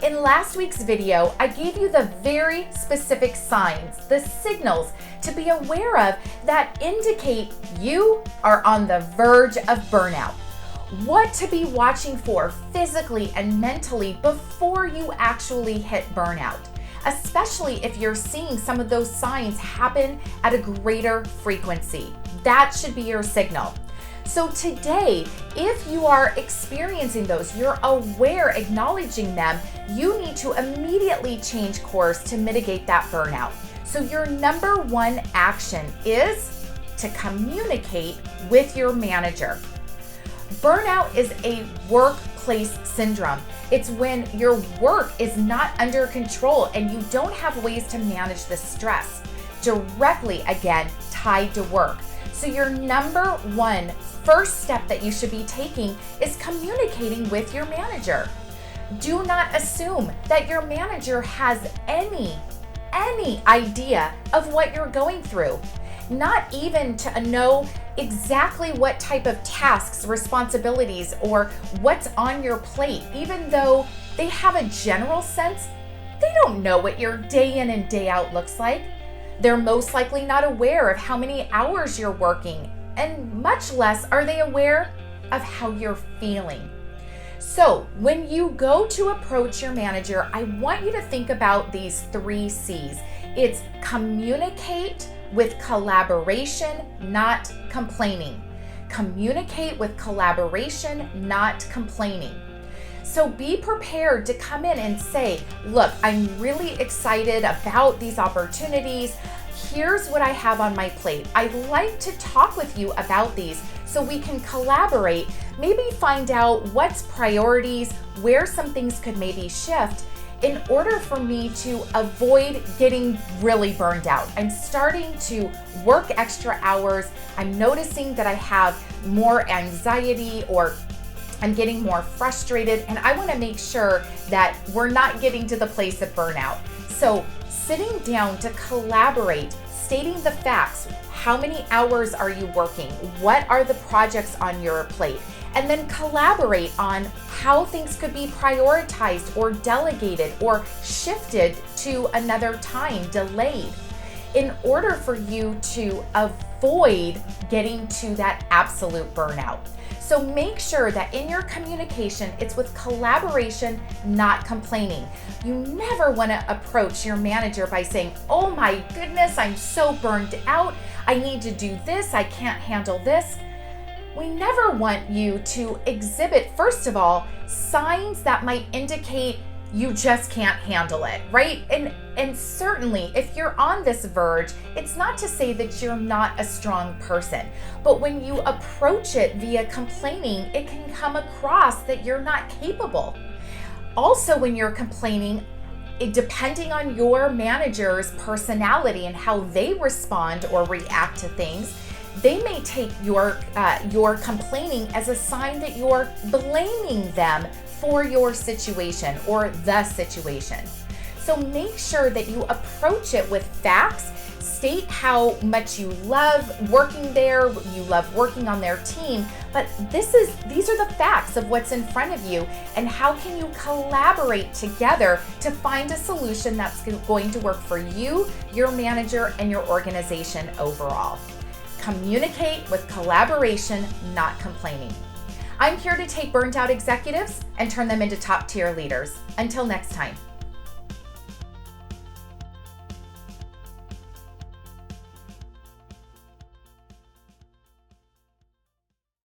In last week's video, I gave you the very specific signs, the signals to be aware of that indicate you are on the verge of burnout. What to be watching for physically and mentally before you actually hit burnout, especially if you're seeing some of those signs happen at a greater frequency. That should be your signal. So today, if you are experiencing those, you're aware, acknowledging them, you need to immediately change course to mitigate that burnout. So your number one action is to communicate with your manager. Burnout is a workplace syndrome. It's when your work is not under control and you don't have ways to manage the stress, directly, again, tied to work. So your number one first step that you should be taking is communicating with your manager. Do not assume that your manager has any idea of what you're going through. Not even to know exactly what type of tasks, responsibilities, or what's on your plate. Even though they have a general sense, they don't know what your day in and day out looks like. They're most likely not aware of how many hours you're working, and much less are they aware of how you're feeling. So when you go to approach your manager, I want you to think about these 3 C's. It's communicate with collaboration, not complaining. Communicate with collaboration, not complaining. So be prepared to come in and say, look, I'm really excited about these opportunities. Here's what I have on my plate. I'd like to talk with you about these so we can collaborate, maybe find out what's priorities, where some things could maybe shift in order for me to avoid getting really burned out. I'm starting to work extra hours. I'm noticing that I have more anxiety, or I'm getting more frustrated, and I want to make sure that we're not getting to the place of burnout. So sitting down to collaborate, stating the facts. How many hours are you working? What are the projects on your plate? And then collaborate on how things could be prioritized or delegated or shifted to another time, delayed, in order for you to avoid getting to that absolute burnout. So make sure that in your communication, it's with collaboration, not complaining. You never want to approach your manager by saying, oh my goodness, I'm so burned out. I need to do this. I can't handle this. We never want you to exhibit, first of all, signs that might indicate you just can't handle it, right? And certainly if you're on this verge, it's not to say that you're not a strong person, but when you approach it via complaining, it can come across that you're not capable. Also, when you're complaining, depending on your manager's personality and how they respond or react to things, they may take your complaining as a sign that you're blaming them for your situation or the situation. So make sure that you approach it with facts. State how much you love working there, you love working on their team, but these are the facts of what's in front of you, and how can you collaborate together to find a solution that's going to work for you, your manager, and your organization overall. Communicate with collaboration, not complaining. I'm here to take burnt out executives and turn them into top-tier leaders. Until next time.